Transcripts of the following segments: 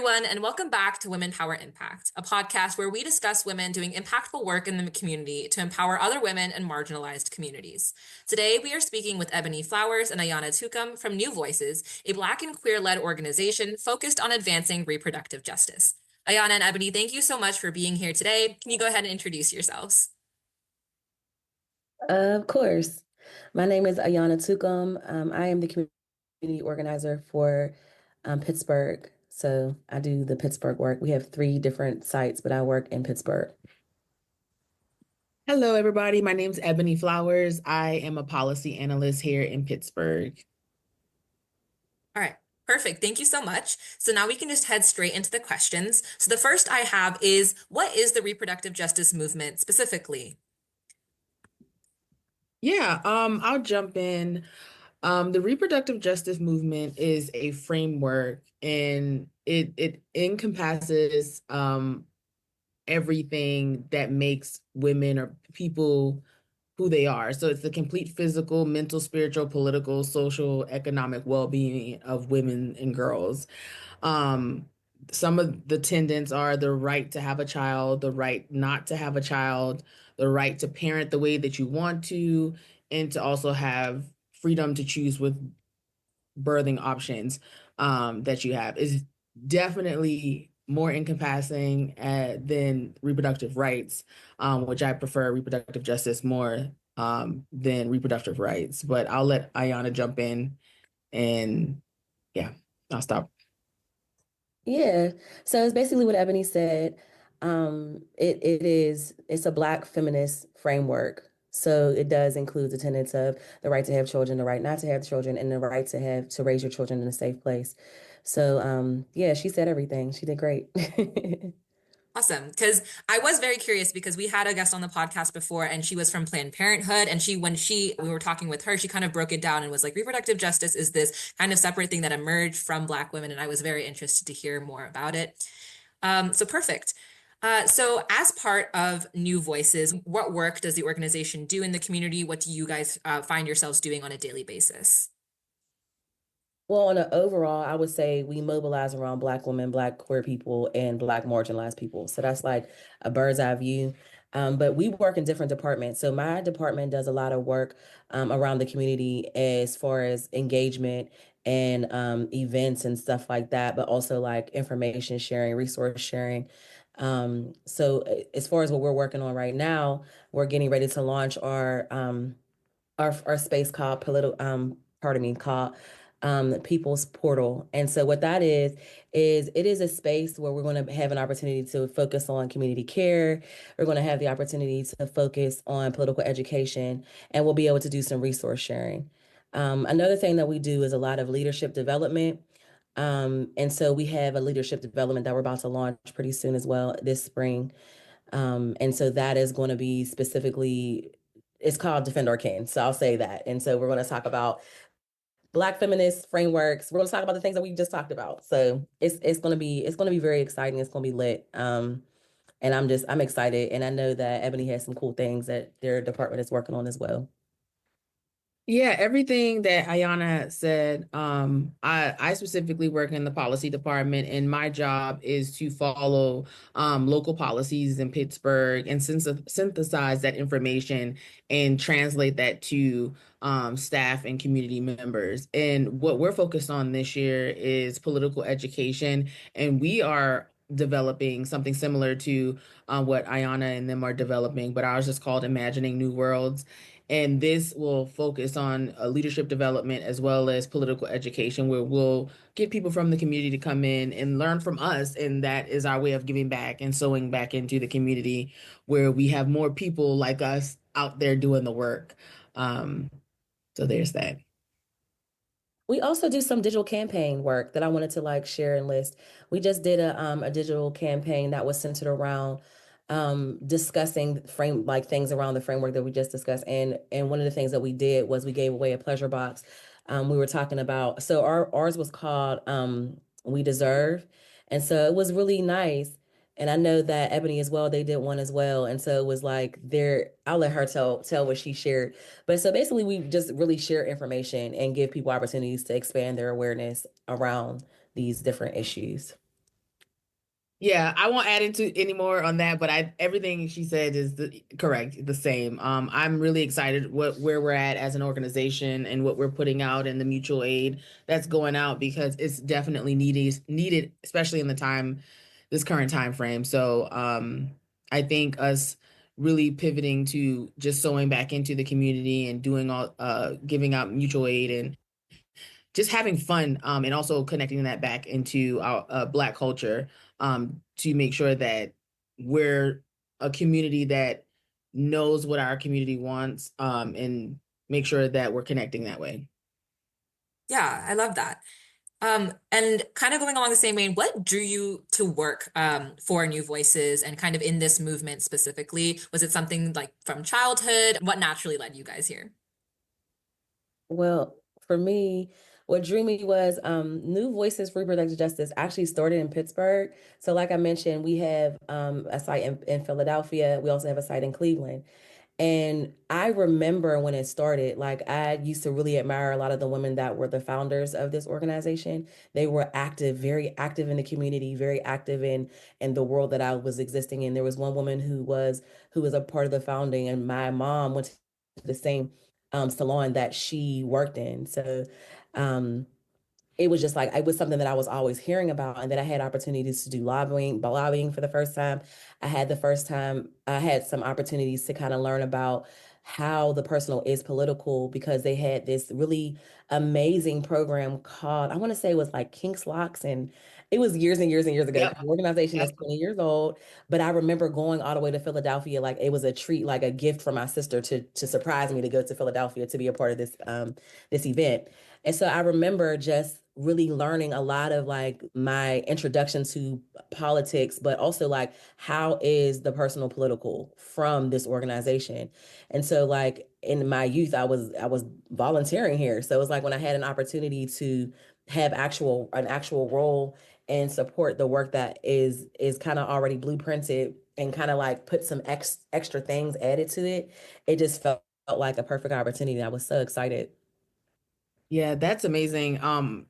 everyone, and welcome back to Women Power Impact, a podcast where we discuss women doing impactful work in the community to empower other women and marginalized communities. Today, we are speaking with Ebony Flowers and Ayana Toukam from New Voices, a Black and queer-led organization focused on advancing reproductive justice. Ayana and Ebony, thank you so much for being here today. Can you go ahead and introduce yourselves? Of course. My name is Ayana Toukam. I am the community organizer for Pittsburgh. So I do the Pittsburgh work. We have three different sites, but I work in Pittsburgh. Hello, everybody. My name is Ebony Flowers. I am a policy analyst here in Pittsburgh. All right. Perfect. Thank you so much. So now we can just head straight into the questions. So the first I have is, what is the reproductive justice movement specifically? I'll jump in. The reproductive justice movement is a framework and it encompasses everything that makes women or people who they are. So it's the complete physical, mental, spiritual, political, social, economic well-being of women and girls. Um, some of the tenets are the right to have a child, the right not to have a child, the right to parent the way that you want to, and to also have freedom to choose with birthing options that you have is definitely more encompassing than reproductive rights, which I prefer reproductive justice more than reproductive rights. But I'll let Ayana jump in and yeah, I'll stop. Yeah. So it's basically what Ebony said. It's a Black feminist framework. So it does include the tenets of the right to have children, the right not to have children, and the right to raise your children in a safe place. So yeah, she said everything. She did great. Awesome. Because I was very curious because we had a guest on the podcast before and she was from Planned Parenthood. And we were talking with her, she kind of broke it down and was like, reproductive justice is this kind of separate thing that emerged from Black women. And I was very interested to hear more about it. So perfect. So as part of New Voices, what work does the organization do in the community? What do you guys find yourselves doing on a daily basis? Well, on an overall, I would say we mobilize around Black women, Black queer people, and Black marginalized people. So that's like a bird's eye view. But we work in different departments. So my department does a lot of work around the community as far as engagement and events and stuff like that, but also like information sharing, resource sharing. As far as what we're working on right now, we're getting ready to launch our space called called People's Portal. And so what that is it is a space where we're going to have an opportunity to focus on community care. We're going to have the opportunity to focus on political education, and we'll be able to do some resource sharing. Another thing that we do is a lot of leadership development. And so we have a leadership development that we're about to launch pretty soon as well this spring. And so that is going to be specifically, it's called Defend Our Kin. So I'll say that. And so we're going to talk about Black feminist frameworks. We're going to talk about the things that we just talked about. So it's going to be very exciting. It's going to be lit. And I'm excited. And I know that Ebony has some cool things that their department is working on as well. Yeah, everything that Ayana said, I specifically work in the policy department, and my job is to follow local policies in Pittsburgh and synthesize that information and translate that to staff and community members. And what we're focused on this year is political education, and we are developing something similar to what Ayana and them are developing, but ours is called Imagining New Worlds. And this will focus on leadership development as well as political education, where we'll get people from the community to come in and learn from us. And that is our way of giving back and sewing back into the community where we have more people like us out there doing the work. Um, so there's that. We also do some digital campaign work that I wanted to like share and list. We just did a digital campaign that was centered around discussing things around the framework that we just discussed. And one of the things that we did was we gave away a pleasure box. We were talking about, so ours was called We Deserve. And so it was really nice. And I know that Ebony as well, they did one as well. And so it was like I'll let her tell what she shared. But so basically we just really share information and give people opportunities to expand their awareness around these different issues. Yeah, I won't add into any more on that, but everything she said is correct, the same. I'm really excited where we're at as an organization and what we're putting out and the mutual aid that's going out because it's definitely needed, especially in this current time frame. So I think us really pivoting to just sewing back into the community and doing all giving out mutual aid and just having fun and also connecting that back into our Black culture to make sure that we're a community that knows what our community wants and make sure that we're connecting that way. Yeah, I love that. And kind of going along the same vein, what drew you to work for New Voices and kind of in this movement specifically? Was it something like from childhood? What naturally led you guys here? Well, for me, what drew me was New Voices for Reproductive Justice actually started in Pittsburgh. So, like I mentioned, we have a site in Philadelphia. We also have a site in Cleveland. And I remember when it started, like I used to really admire a lot of the women that were the founders of this organization. They were active, very active in the community, very active in the world that I was existing in. There was one woman who was a part of the founding, and my mom went to the same salon that she worked in. So um it was just like it was something that I was always hearing about, and then I had opportunities to do lobbying for the first time. I had some opportunities to kind of learn about how the personal is political because they had this really amazing program called, I want to say it was like Kinks Locks, and it was years and years and years ago. Yep. The organization Yep. is 20 years old, but I remember going all the way to Philadelphia, like it was a treat, like a gift from my sister to surprise me to go to Philadelphia to be a part of this event. And so I remember just really learning a lot of like my introduction to politics, but also like how is the personal political from this organization. And so like in my youth, I was volunteering here. So it was like when I had an opportunity to have an actual role and support the work that is kind of already blueprinted and kind of like put some extra things added to it. It just felt like a perfect opportunity. I was so excited. Yeah, that's amazing.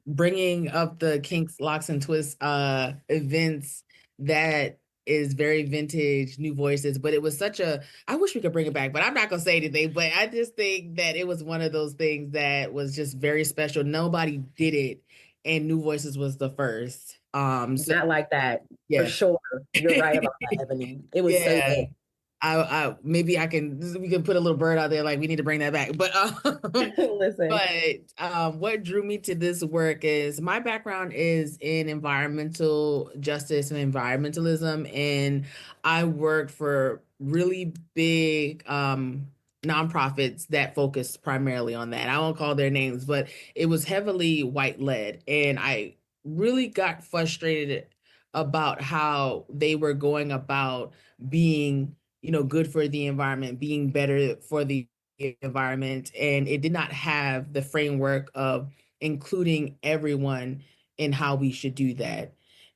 Bringing up the Kinks, Locks, and Twists events, that is very vintage, New Voices, but it was I wish we could bring it back, but I'm not gonna say anything, but I just think that it was one of those things that was just very special. Nobody did it, and New Voices was the first. So Not like that, for yeah. sure. You're right about that, Ebony. It was so Yeah. good. Maybe we can put a little bird out there like we need to bring that back. But Listen. what drew me to this work is my background is in environmental justice and environmentalism, and I worked for really big nonprofits that focused primarily on that. I won't call their names, but it was heavily white led, and I really got frustrated about how they were going about being, good for the environment, being better for the environment. And it did not have the framework of including everyone in how we should do that.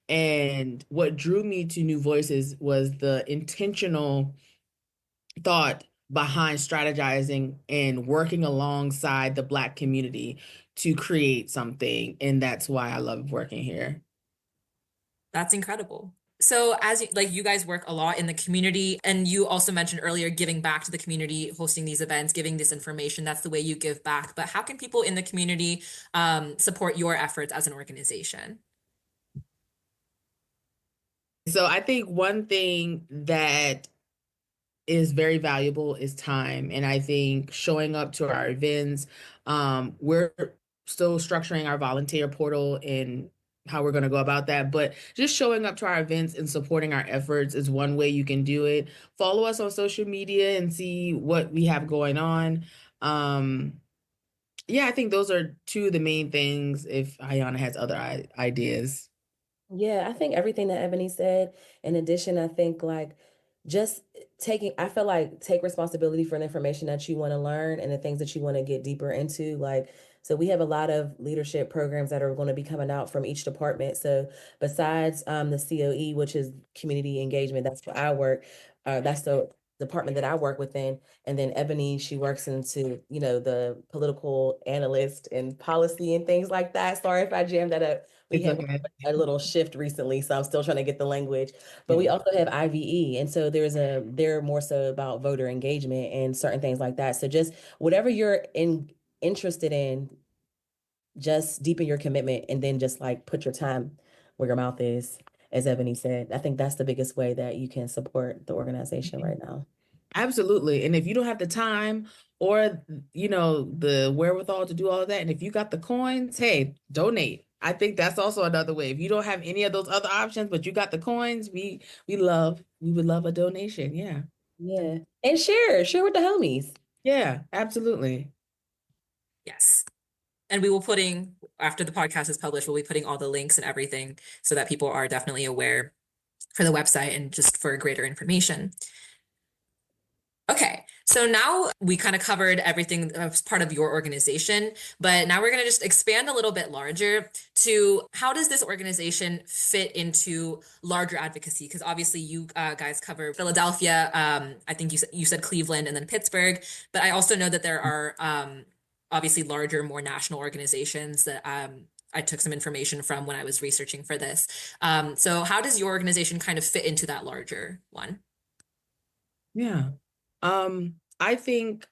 And what drew me to New Voices was the intentional thought behind strategizing and working alongside the Black community to create something. And that's why I love working here. That's incredible. So as you guys work a lot in the community, and you also mentioned earlier giving back to the community, hosting these events, giving this information, that's the way you give back. But how can people in the community support your efforts as an organization? So I think one thing that is very valuable is time. And I think showing up to our events, we're still structuring our volunteer portal and how we're going to go about that. But just showing up to our events and supporting our efforts is one way you can do it. Follow us on social media and see what we have going on. Yeah, I think those are two of the main things if Ayana has other ideas. Yeah, I think everything that Ebony said. In addition, I think like just I feel like take responsibility for the information that you want to learn and the things that you want to get deeper into. Like, so we have a lot of leadership programs that are going to be coming out from each department. So besides the COE, which is community engagement, that's where I work. That's the department that I work within. And then Ebony, she works into, the political analyst and policy and things like that. Sorry if I jammed that up. We It's had okay. a little shift recently, so I'm still trying to get the language. But we Yeah. also have IVE. And so they're more so about voter engagement and certain things like that. So just whatever you're interested in, just deepen your commitment and then just like put your time where your mouth is, as Ebony said. I think that's the biggest way that you can support the organization right now. Absolutely. And if you don't have the time or, the wherewithal to do all of that, and if you got the coins, hey, donate. I think that's also another way. If you don't have any of those other options, but you got the coins, we would love a donation. Yeah. Yeah. And share with the homies. Yeah, absolutely. Yes. And we will putting, after the podcast is published, we'll be putting all the links and everything so that people are definitely aware for the website and just for greater information. Okay, so now we kind of covered everything as part of your organization, but now we're going to just expand a little bit larger to how does this organization fit into larger advocacy? Because obviously you guys cover Philadelphia, I think you said Cleveland and then Pittsburgh, but I also know that there are obviously larger, more national organizations that I took some information from when I was researching for this. So how does your organization kind of fit into that larger one? Yeah. I think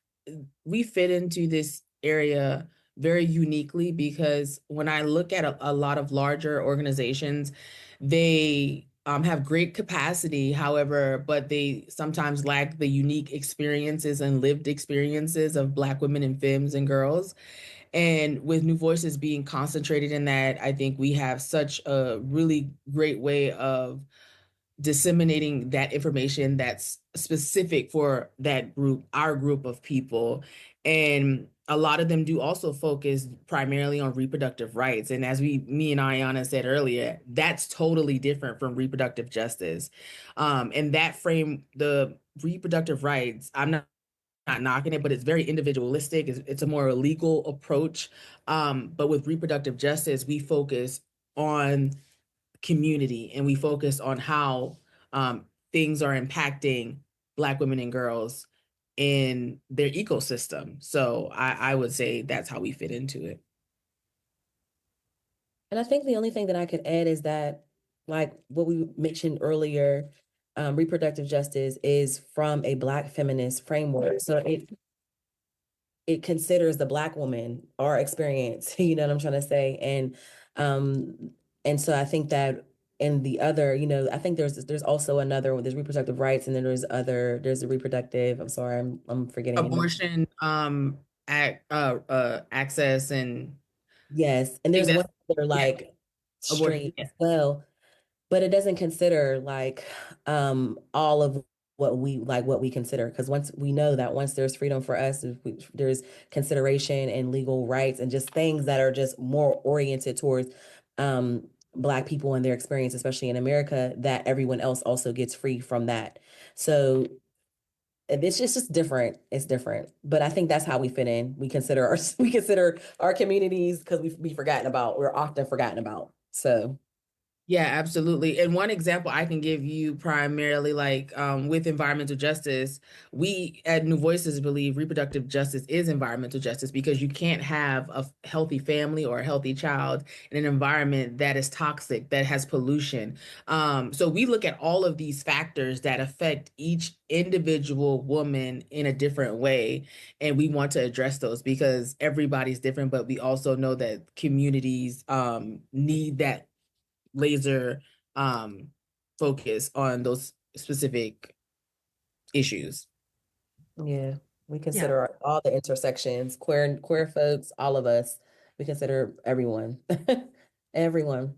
we fit into this area very uniquely because when I look at a lot of larger organizations, they have great capacity, however, but they sometimes lack the unique experiences and lived experiences of Black women and femmes and girls. And with New Voices being concentrated in that, I think we have such a really great way of disseminating that information that's specific for that group, our group of people. And a lot of them do also focus primarily on reproductive rights. And as me and Ayana said earlier, that's totally different from reproductive justice. And that frame, the reproductive rights, I'm not knocking it, but it's very individualistic. It's a more legal approach. But with reproductive justice, we focus on community and we focus on how things are impacting Black women and girls in their ecosystem. So I would say that's how we fit into it. And I think the only thing that I could add is that, like what we mentioned earlier, reproductive justice is from a Black feminist framework. So it considers the Black woman, our experience, you know what I'm trying to say? And so I think that in the other, I think there's also another one, there's reproductive rights, and then there's a reproductive, I'm sorry, I'm forgetting. Abortion, access, and Yes. And I think there's one that's, other yeah, like abortion. stream Yeah. as well, but it doesn't consider like all of what we consider, because once we know that once there's freedom for us, if there's consideration and legal rights and just things that are just more oriented towards Black people and their experience, especially in America, that everyone else also gets free from that. So it's just different. It's different, but I think that's how we fit in. We consider our communities because we're often forgotten about. So Yeah, absolutely. And one example I can give you primarily, like with environmental justice, we at New Voices believe reproductive justice is environmental justice because you can't have a healthy family or a healthy child in an environment that is toxic, that has pollution. So we look at all of these factors that affect each individual woman in a different way. And we want to address those because everybody's different, but we also know that communities need that laser focus on those specific issues. yeah, we Yeah. consider all the intersections, queer folks, all of us. We consider everyone, everyone.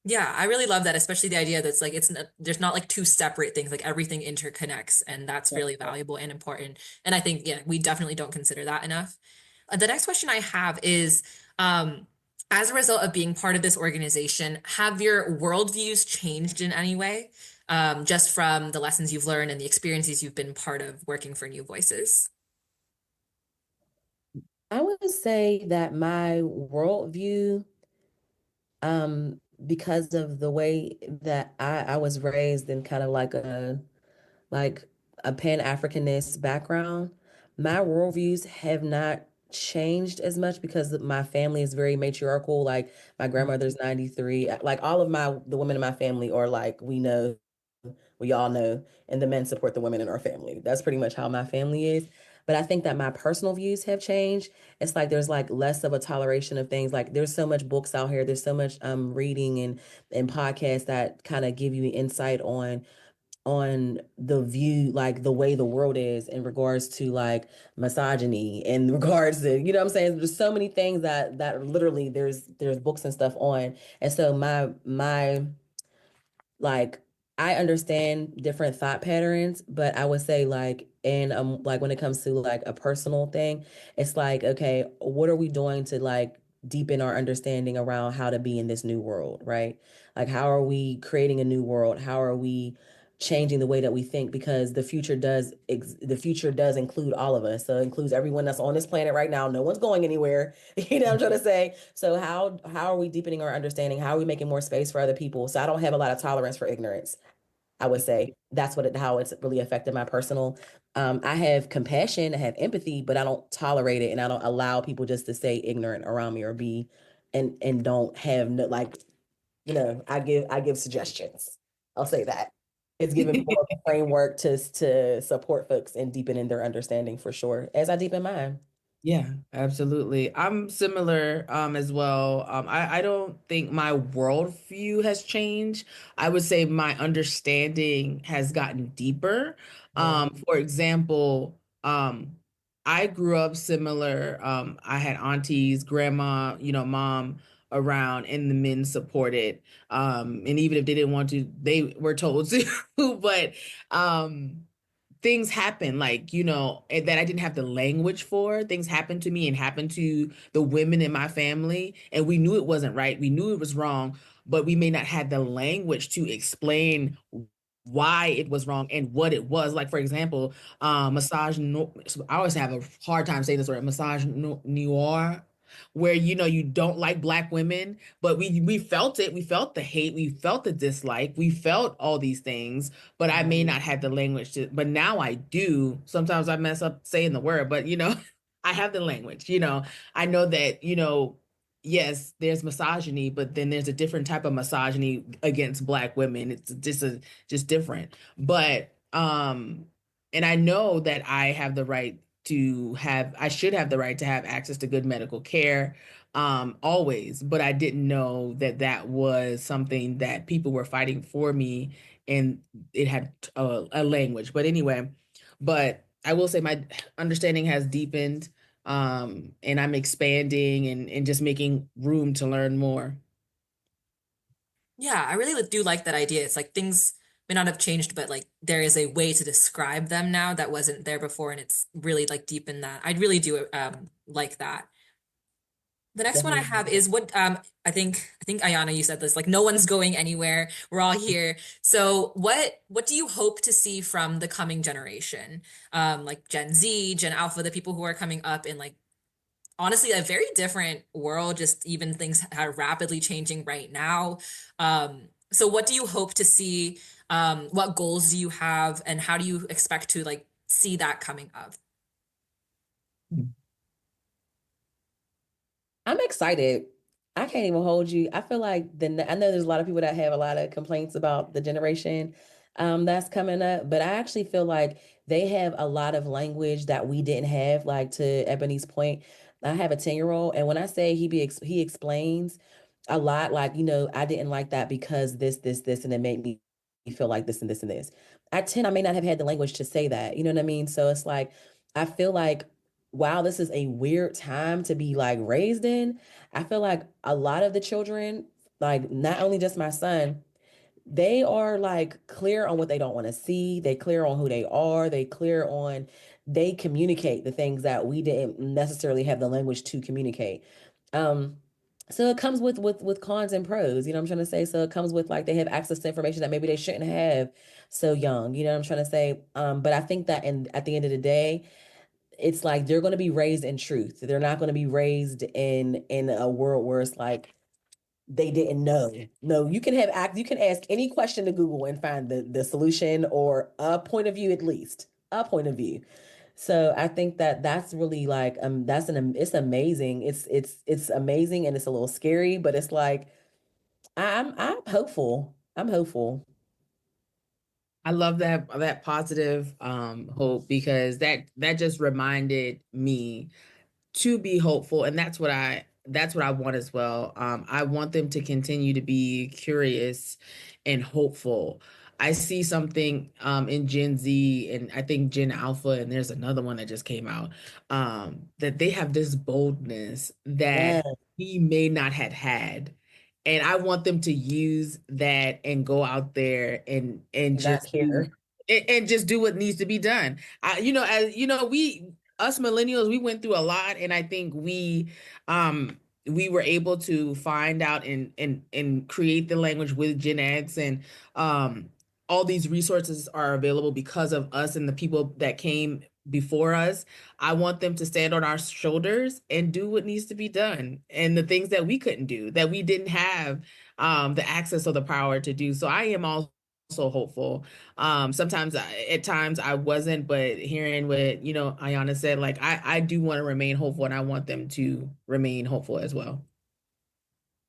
Yeah, I really love that, especially the idea that's like there's not like two separate things, like everything interconnects, and that's really valuable and important. And I think, yeah, we definitely don't consider that enough. The next question I have is, as a result of being part of this organization, have your worldviews changed in any way, just from the lessons you've learned and the experiences you've been part of working for New Voices? I would say that my worldview, because of the way that I was raised in kind of like a Pan-Africanist background, my worldviews have not changed as much because my family is very matriarchal. Like my grandmother's 93. Like all of the women in my family are like, we all know, and the men support the women in our family. That's pretty much how my family is. But I think that my personal views have changed. It's like there's like less of a toleration of things. Like there's so much books out here. There's so much reading and podcasts that kind of give you insight on the view, like the way the world is in regards to like misogyny, in regards to, you know what I'm saying? There's so many things that literally there's books and stuff on. And so my like I understand different thought patterns, but I would say like when it comes to like a personal thing, it's like, okay, what are we doing to like deepen our understanding around how to be in this new world, right? Like how are we creating a new world? How are we changing the way that we think? Because the future does include all of us. So it includes everyone that's on this planet right now. No one's going anywhere. You know what I'm trying to say? So how are we deepening our understanding? How are we making more space for other people? So I don't have a lot of tolerance for ignorance. I would say that's how it's really affected my personal. I have compassion, I have empathy, but I don't tolerate it, and I don't allow people just to stay ignorant around me or be, and don't have no like, I give suggestions. I'll say that. It's giving me more of a framework to support folks and deepen in their understanding for sure, as I deepen mine. Yeah, absolutely. I'm similar as well. I don't think my worldview has changed. I would say my understanding has gotten deeper. Mhm. For example, I grew up similar. I had aunties, grandma, mom around, and the men supported. And even if they didn't want to, they were told to. But things happen, like, that I didn't have the language for. Things happened to me and happened to the women in my family, and we knew it wasn't right, we knew it was wrong, but we may not have the language to explain why it was wrong and what it was. Like, for example, massage no, I always have a hard time saying this word, massage noir, where you don't like black women, but we felt it, we felt the hate, we felt the dislike, we felt all these things, but I may not have the language to, but now I do. Sometimes I mess up saying the word, but I have the language, I know that, yes, there's misogyny, but then there's a different type of misogyny against black women. It's just different. But and I know that I should have the right to have access to good medical care, always, but I didn't know that that was something that people were fighting for me, and it had a language. But anyway, but I will say my understanding has deepened, and I'm expanding and just making room to learn more. Yeah, I really do like that idea. It's like things may not have changed, but like there is a way to describe them now that wasn't there before, and it's really like deep in that. I really do like that. The next one I have Definitely. is what I think Ayana, you said this, like no one's going anywhere. We're all here. So what do you hope to see from the coming generation? Like Gen Z, Gen Alpha, the people who are coming up in like honestly a very different world, just even things are rapidly changing right now. So what do you hope to see? What goals do you have, and how do you expect to like see that coming up? I'm excited. I can't even hold you. I feel like I know there's a lot of people that have a lot of complaints about the generation that's coming up, but I actually feel like they have a lot of language that we didn't have. Like to Ebony's point, I have a 10-year-old, and when I say he explains a lot, like, I didn't like that because this, and it made me feel like this and this and this. At 10, I may not have had the language to say that. You know what I mean? So it's like I feel like wow, this is a weird time to be like raised in. I feel like a lot of the children, like not only just my son, they are like clear on what they don't want to see. They clear on who they are. They communicate the things that we didn't necessarily have the language to communicate. Um, so it comes with cons and pros, you know what I'm trying to say? So it comes with like they have access to information that maybe they shouldn't have so young, you know what I'm trying to say? But I think that at the end of the day, it's like they're going to be raised in truth. They're not going to be raised in a world where it's like they didn't know. No, you can ask any question to Google and find the solution or a point of view, at least a point of view. So I think that that's really like it's amazing. It's amazing and it's a little scary, but it's like I'm hopeful. I'm hopeful. I love that positive hope, because that just reminded me to be hopeful, and that's what I want as well. I want them to continue to be curious and hopeful. I see something in Gen Z, and I think Gen Alpha, and there's another one that just came out, that they have this boldness that Yeah, we may not have had. And I want them to use that and go out there and not just do care. and just do what needs to be done. As you know, we us millennials, we went through a lot, and I think we were able to find out and create the language with Gen X, and all these resources are available because of us and the people that came before us. I want them to stand on our shoulders and do what needs to be done, and the things that we couldn't do, that we didn't have the access or the power to do. So I am also hopeful. Sometimes at times I wasn't, but hearing what, Ayana said, like I do want to remain hopeful, and I want them to remain hopeful as well.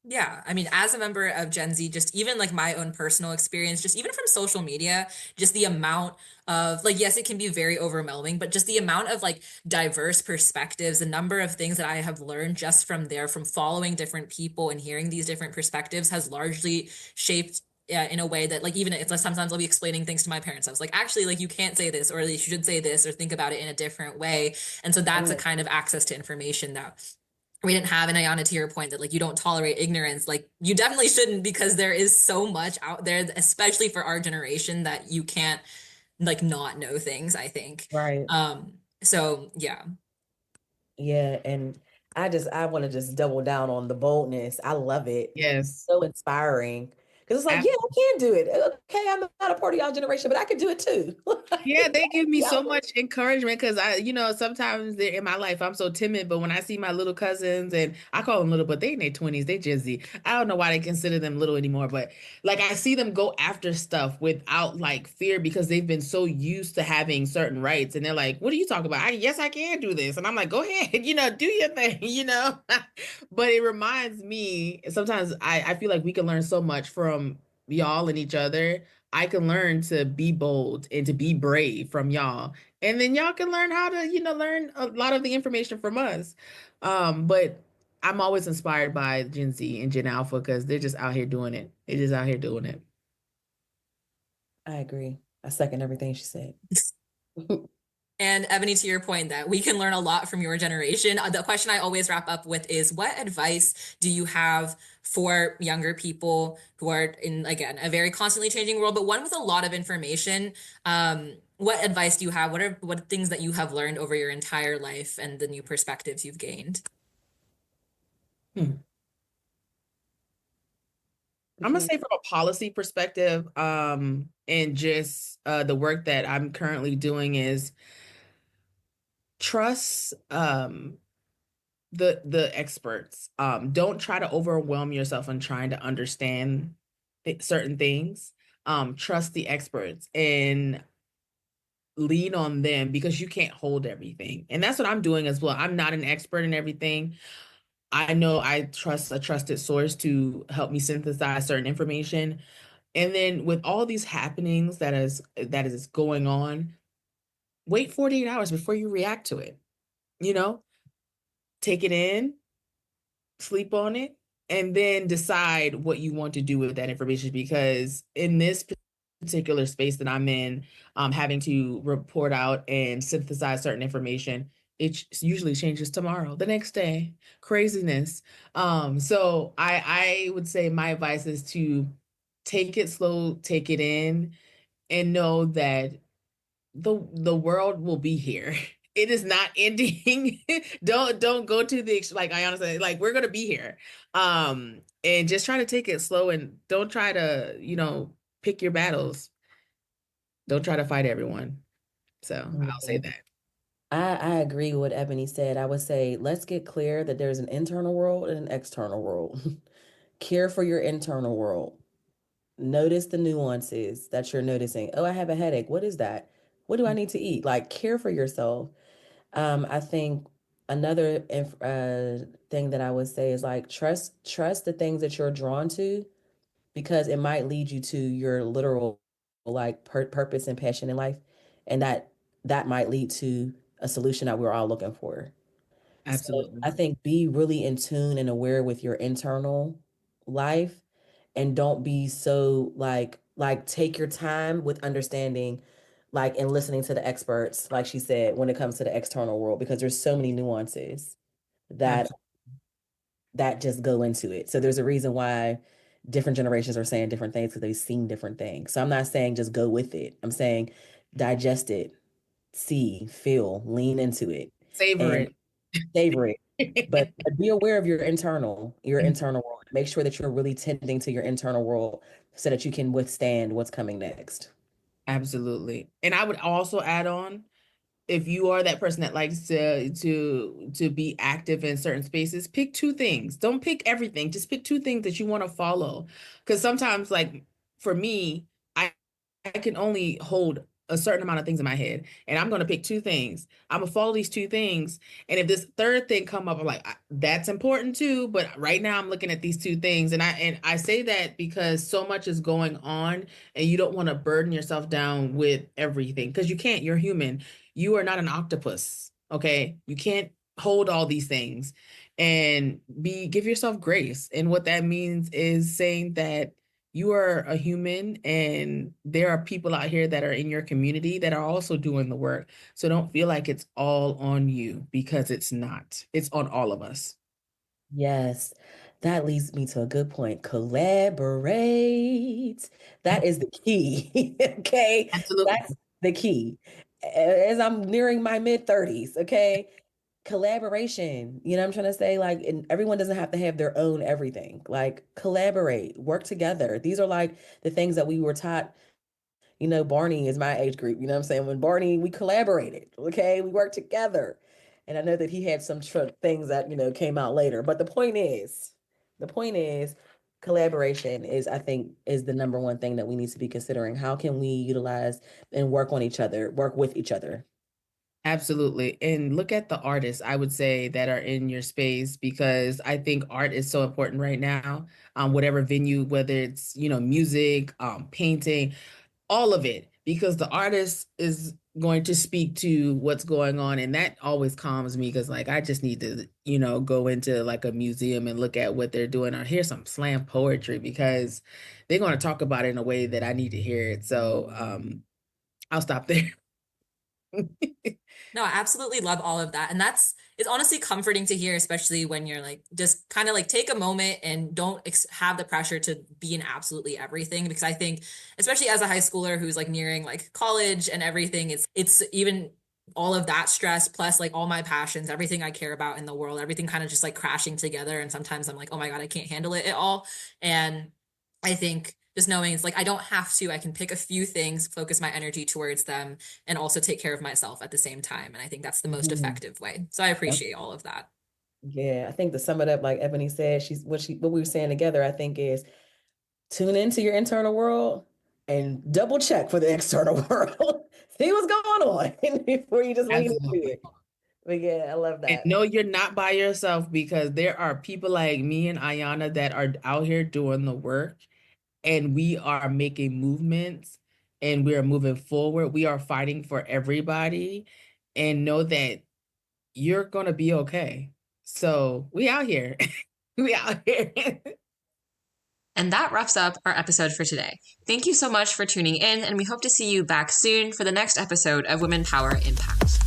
Yeah, I mean, as a member of Gen Z, just even like my own personal experience, just even from social media, just the amount of like, yes, it can be very overwhelming, but just the amount of like diverse perspectives, the number of things that I have learned just from there, from following different people and hearing these different perspectives has largely shaped in a way that like even it's like sometimes I'll be explaining things to my parents. I was like, actually, like you can't say this, or you should say this, or think about it in a different way. And so that's a Mm, kind of access to information that we didn't have. And Ayana, to your point that like you don't tolerate ignorance, like you definitely shouldn't, because there is so much out there, especially for our generation, that you can't like not know things, I think. right. So yeah. Yeah, and I want to just double down on the boldness. I love it. Yes. So inspiring. Because it's like, yeah, I can do it. Okay, I'm not a part of y'all generation, but I can do it too. Yeah, they give me Yeah. so much encouragement, because sometimes they're in my life, I'm so timid, but when I see my little cousins, and I call them little, but they in their 20s, they Gen Z. I don't know why they consider them little anymore, but like I see them go after stuff without like fear, because they've been so used to having certain rights, and they're like, "What are you talking about? Yes, I can do this." And I'm like, "Go ahead, do your thing," But it reminds me, sometimes I feel like we can learn so much from y'all and each other. I can learn to be bold and to be brave from y'all. And then y'all can learn how to, learn a lot of the information from us. But I'm always inspired by Gen Z and Gen Alpha, because they're just out here doing it. They're just out here doing it. I agree. I second everything she said. And Ebony, to your point that we can learn a lot from your generation, the question I always wrap up with is, what advice do you have for younger people who are in, again, a very constantly changing world, but one with a lot of information? What advice do you have? What things that you have learned over your entire life and the new perspectives you've gained? Hmm. I'm gonna say from a policy perspective, and just the work that I'm currently doing is trust the experts. Don't try to overwhelm yourself in trying to understand certain things. Trust the experts and lean on them, because you can't hold everything. And that's what I'm doing as well. I'm not an expert in everything. I know I trust a trusted source to help me synthesize certain information. And then with all these happenings that is going on, wait 48 hours before you react to it. You know, take it in, sleep on it, and then decide what you want to do with that information. Because in this particular space that I'm in, having to report out and synthesize certain information, it usually changes tomorrow, the next day. Craziness. So I would say my advice is to take it slow, take it in, and know that the world will be here. It is not ending. Don't go to the like Ayana said, like we're gonna be here. And just try to take it slow, and don't try to, pick your battles. Don't try to fight everyone. So I'll say Mhm. that. I agree with what Ebony said. I would say let's get clear that there's an internal world and an external world. care for your internal world. Notice the nuances that you're noticing. Oh, I have a headache. What is that? What do I need to eat? Like, care for yourself. I think another thing that I would say is like trust the things that you're drawn to, because it might lead you to your literal like purpose and passion in life, and that might lead to a solution that we're all looking for. So Absolutely. I think be really in tune and aware with your internal life, and don't be so like take your time with understanding, like, and listening to the experts, like she said, when it comes to the external world, because there's so many nuances that Absolutely. just go into it. So there's a reason why different generations are saying different things, because they've seen different things. So I'm not saying just go with it. I'm saying digest it, see, feel, lean into it, Savor and it. savor it. But be aware of your internal world. Make sure that you're really tending to your internal world so that you can withstand what's coming next. Absolutely. And I would also add on, if you are that person that likes to be active in certain spaces, pick two things. Don't pick everything. Just pick two things that you want to follow. Because sometimes, like for me, I can only hold a certain amount of things in my head, and I'm going to pick two things. I'm going to follow these two things, and if this third thing come up, I'm like, that's important too, but right now I'm looking at these two things. And I say that because so much is going on, and you don't want to burden yourself down with everything, because you can't. You're human. You are not an octopus, okay? You can't hold all these things, and give yourself grace. And what that means is saying that you are a human, and there are people out here that are in your community that are also doing the work. So don't feel like it's all on you, because it's not. It's on all of us. Yes, that leads me to a good point. Collaborate. That is the key. Okay. Absolutely. That's the key. As I'm nearing my mid-30s, okay? Collaboration. You know what I'm trying to say? Like, and everyone doesn't have to have their own everything. Like, collaborate, work together. These are like the things that we were taught. Barney is my age group. You know what I'm saying? When Barney, we collaborated, okay? We worked together. And I know that he had some things that, came out later. But the point is, collaboration is, I think, is the number one thing that we need to be considering. How can we utilize and work on each other, work with each other? Absolutely. And look at the artists, I would say, that are in your space, because I think art is so important right now. Whatever venue, whether it's, music, painting, all of it, because the artist is going to speak to what's going on. And that always calms me, because like I just need to, go into like a museum and look at what they're doing, or hear some slam poetry, because they're going to talk about it in a way that I need to hear it. So I'll stop there. No, I absolutely love all of that. And it's honestly comforting to hear, especially when you're like, just kind of like take a moment and don't have the pressure to be in absolutely everything. Because I think, especially as a high schooler who's like nearing like college and everything, it's even all of that stress plus like all my passions, everything I care about in the world, everything kind of just like crashing together. And sometimes I'm like, oh my God, I can't handle it at all. And I think just knowing it's like I don't have to, I can pick a few things, focus my energy towards them, and also take care of myself at the same time. And I think that's the most Mhm. effective way. So I appreciate all of that. Yeah, I think to sum it up, like Ebony said, what we were saying together, I think, is tune into your internal world and double check for the external world. See what's going on before you just lean into Absolutely. it. But yeah, I love And that. no, you're not by yourself, because there are people like me and Ayana that are out here doing the work, and we are making movements, and we are moving forward. We are fighting for everybody, and know that you're going to be okay. So we out here. We out here. And that wraps up our episode for today. Thank you so much for tuning in, and we hope to see you back soon for the next episode of Women Power Impact.